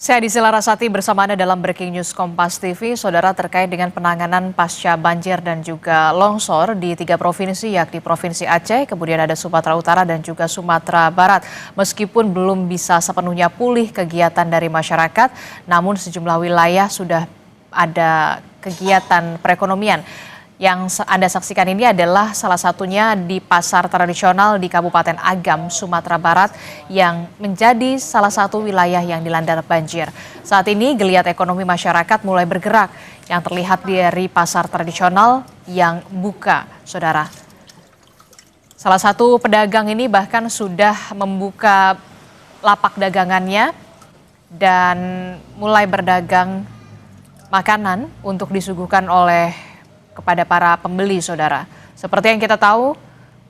Saya Adisi Larasati bersama Anda dalam Breaking News Kompas TV, saudara, terkait dengan penanganan pasca banjir dan juga longsor di 3 provinsi, yakni Provinsi Aceh, kemudian ada Sumatera Utara dan juga Sumatera Barat. Meskipun belum bisa sepenuhnya pulih kegiatan dari masyarakat, namun sejumlah wilayah sudah ada kegiatan perekonomian. Yang Anda saksikan ini adalah salah satunya di pasar tradisional di Kabupaten Agam, Sumatera Barat yang menjadi salah satu wilayah yang dilanda banjir. Saat ini geliat ekonomi masyarakat mulai bergerak yang terlihat dari pasar tradisional yang buka, saudara. Salah satu pedagang ini bahkan sudah membuka lapak dagangannya dan mulai berdagang makanan untuk disuguhkan kepada para pembeli, saudara. Seperti yang kita tahu,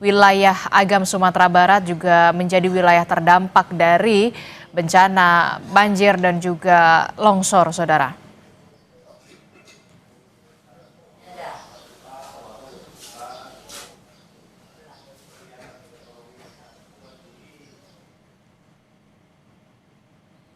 wilayah Agam Sumatera Barat juga menjadi wilayah terdampak dari bencana banjir dan juga longsor, saudara.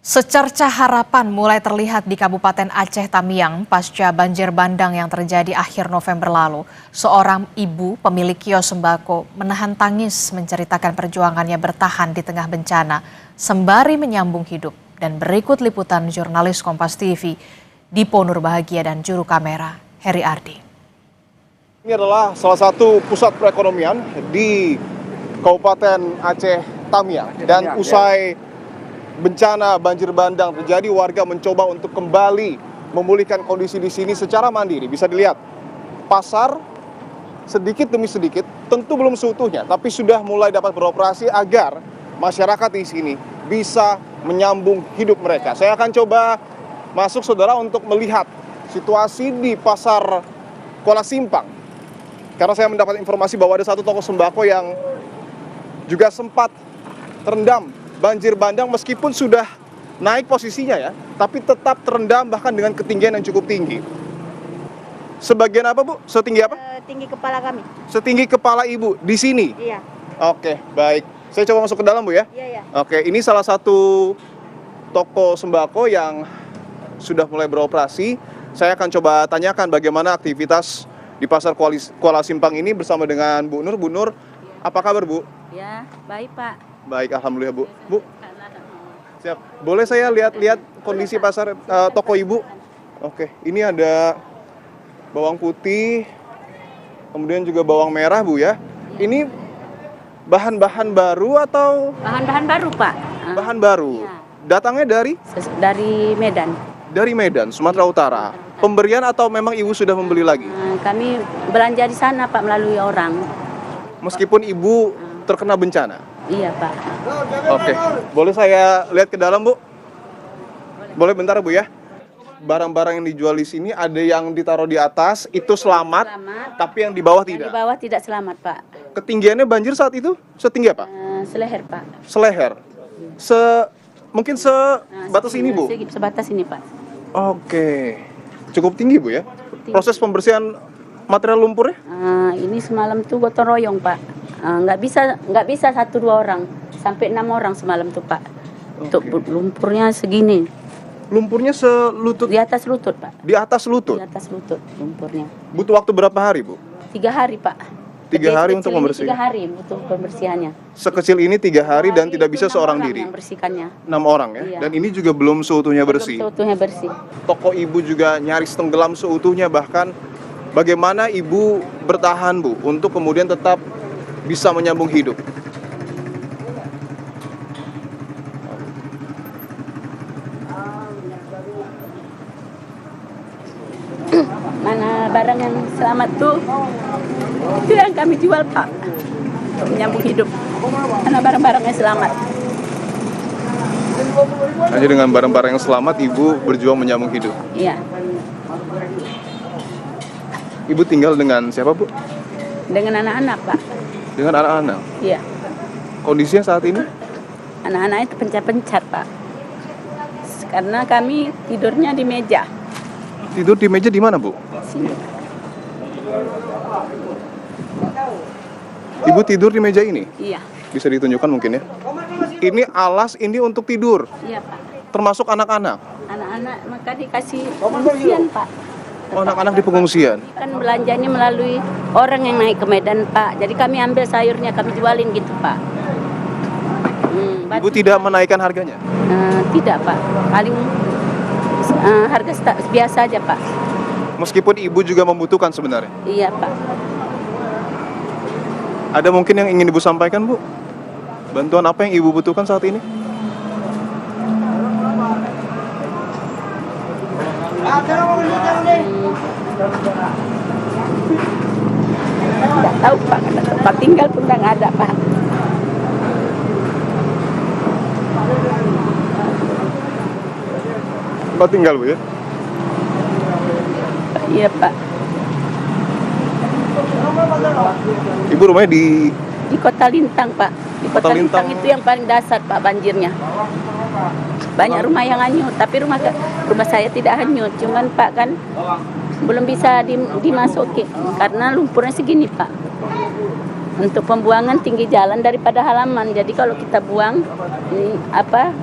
Secercah harapan mulai terlihat di Kabupaten Aceh Tamiang pasca banjir bandang yang terjadi akhir November lalu. Seorang ibu pemilik kios sembako menahan tangis menceritakan perjuangannya bertahan di tengah bencana sembari menyambung hidup. Dan berikut liputan jurnalis Kompas TV, Dipo Nurbahagia dan juru kamera Heri Ardi. Ini adalah salah satu pusat perekonomian di Kabupaten Aceh Tamiang. Dan usai bencana banjir bandang terjadi, warga mencoba untuk kembali memulihkan kondisi di sini secara mandiri. Bisa dilihat, pasar sedikit demi sedikit, tentu belum seutuhnya, tapi sudah mulai dapat beroperasi agar masyarakat di sini bisa menyambung hidup mereka. Saya akan coba masuk, saudara, untuk melihat situasi di pasar Kuala Simpang. Karena saya mendapat informasi bahwa ada satu toko sembako yang juga sempat terendam banjir bandang, meskipun sudah naik posisinya ya, tapi tetap terendam bahkan dengan ketinggian yang cukup tinggi. Sebagian apa, Bu? Setinggi apa? Tinggi kepala kami. Setinggi kepala Ibu di sini? Iya. Oke, baik. Saya coba masuk ke dalam, Bu, ya? Iya. Oke, ini salah satu toko sembako yang sudah mulai beroperasi. Saya akan coba tanyakan bagaimana aktivitas di pasar Kuala Simpang ini bersama dengan Bu Nur. Bu Nur, apa kabar, Bu? Ya, baik, Pak. Baik, alhamdulillah, Bu. Bu, siap. Boleh saya lihat kondisi pasar toko Ibu? Oke, ini ada bawang putih, kemudian juga bawang merah, Bu, ya. Ini bahan-bahan baru atau? Bahan-bahan baru, Pak. Bahan baru. Ya. Datangnya dari? Dari Medan. Dari Medan, Sumatera Utara. Pemberian atau memang Ibu sudah membeli lagi? Kami belanja di sana, Pak, melalui orang. Meskipun Ibu terkena bencana? Iya, Pak. Oke, boleh saya lihat ke dalam, Bu? Boleh bentar, Bu, ya? Barang-barang yang dijual di sini ada yang ditaruh di atas, itu selamat. Tapi yang di bawah Yang tidak. di bawah tidak selamat, Pak. Ketinggiannya banjir saat itu setinggi apa? Seleher, Pak. Seleher. Mungkin sebatas ini, Bu? Sebatas ini, Pak. Oke. Cukup tinggi, Bu, ya? Tinggi. Proses pembersihan material lumpurnya? Ini semalam tuh gotong royong, Pak. Nggak bisa 1-2 orang, sampai 6 orang semalam tuh, Pak. Untuk lumpurnya segini. Lumpurnya selutut? Di atas lutut, Pak. Di atas lutut? Di atas lutut lumpurnya. Butuh waktu berapa hari, Bu? 3 hari, Pak. 3 hari untuk membersihkan? 3 hari butuh pembersihannya. Sekecil ini 3 hari dan tidak bisa seorang diri? Yang bersihkannya. 6 orang ya? Iya. Dan ini juga belum seutuhnya bersih? Belum seutuhnya bersih. Toko Ibu juga nyaris tenggelam seutuhnya, bahkan bagaimana Ibu bertahan, Bu, untuk kemudian tetap bisa menyambung hidup? Mana barang yang selamat tuh, itu yang kami jual, Pak. Menyambung hidup. Mana barang-barangnya selamat. Hanya dengan barang-barang yang selamat Ibu berjuang menyambung hidup? Iya. Ibu tinggal dengan siapa, Bu? Dengan anak-anak, Pak. Dengan anak-anak? Iya. Kondisinya saat ini? Anak-anak itu pencat-pencat, Pak. Karena kami tidurnya di meja. Tidur di meja di mana, Bu? Sini. Ibu tidur di meja ini? Iya. Bisa ditunjukkan mungkin ya? Ini alas ini untuk tidur? Iya, Pak. termasuk anak-anak. Anak-anak maka dikasih pengungsian, Pak. Oh, anak-anak di pengungsian. Kan belanjanya melalui orang yang naik ke Medan, Pak. Jadi kami ambil sayurnya, kami jualin gitu, Pak. Ibu tidak menaikkan harganya? Tidak, Pak. Paling harga biasa aja, Pak. Meskipun ibu juga membutuhkan sebenarnya. Iya, Pak. Ada mungkin yang ingin ibu sampaikan, Bu? Bantuan apa yang ibu butuhkan saat ini? Tidak tahu, Pak. Karena tempat tinggal pun nggak ada, Pak. Tempat tinggal, Bu, ya? Iya, Pak. Ibu rumahnya di Kota Lintang, Pak. Di Kota Lintang itu yang paling dasar, Pak, banjirnya. Banyak rumah yang hanyut, tapi rumah saya tidak hanyut. Cuman, Pak, kan belum bisa dimasuki karena lumpurnya segini, Pak. Untuk pembuangan tinggi jalan daripada halaman. Jadi kalau kita buang, ini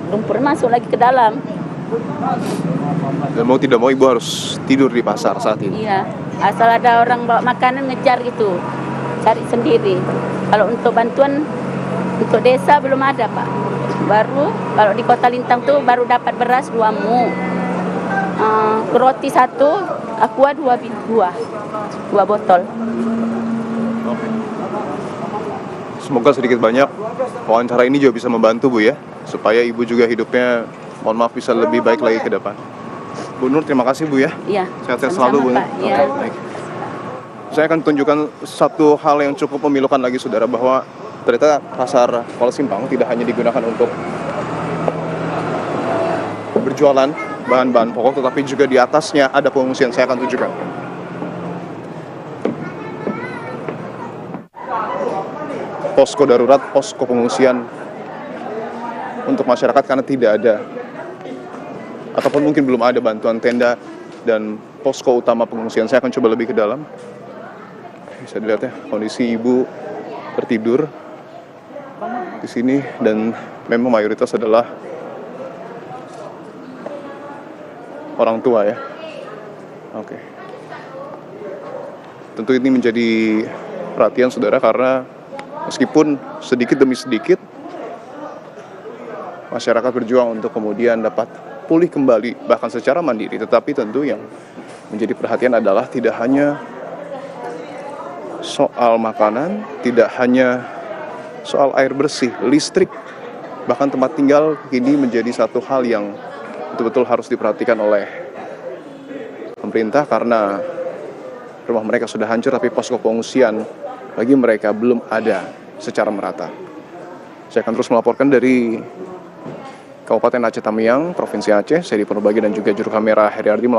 lumpur masuk lagi ke dalam. Dan mau tidak mau ibu harus tidur di pasar saat ini. Iya, asal ada orang bawa makanan ngejar gitu, cari sendiri. Kalau untuk bantuan untuk desa belum ada, Pak. Baru kalau di Kota Lintang tuh baru dapat beras 2 mu, roti 1, aqua 2 botol. Semoga sedikit banyak wawancara ini juga bisa membantu, Bu, ya, supaya ibu juga hidupnya, mohon maaf, bisa lebih baik lagi ke depan. Bu Nur, terima kasih, Bu, ya. Iya. Sehat-sehat selalu, Bu. Pak. Oke, Ya. baik. Saya akan tunjukkan satu hal yang cukup memilukan lagi, saudara, bahwa ternyata pasar Kuala Simpang tidak hanya digunakan untuk berjualan bahan-bahan pokok, tetapi juga di atasnya ada pengungsian. Saya akan tunjukkan. Posko darurat, posko pengungsian untuk masyarakat karena tidak ada, ataupun mungkin belum ada bantuan tenda dan posko utama pengungsian. Saya akan coba lebih ke dalam. Bisa dilihat ya, kondisi ibu tertidur di sini dan memang mayoritas adalah orang tua, ya. Oke. Tentu ini menjadi perhatian, saudara, karena meskipun sedikit demi sedikit masyarakat berjuang untuk kemudian dapat pulih kembali bahkan secara mandiri, tetapi tentu yang menjadi perhatian adalah tidak hanya soal makanan, tidak hanya soal air bersih, listrik, bahkan tempat tinggal kini menjadi satu hal yang betul-betul harus diperhatikan oleh pemerintah karena rumah mereka sudah hancur, tapi posko pengungsian bagi mereka belum ada secara merata. Saya akan terus melaporkan dari Kabupaten Aceh Tamiang, Provinsi Aceh. Saya Dipur Bagi dan juga juru kamera Heriardi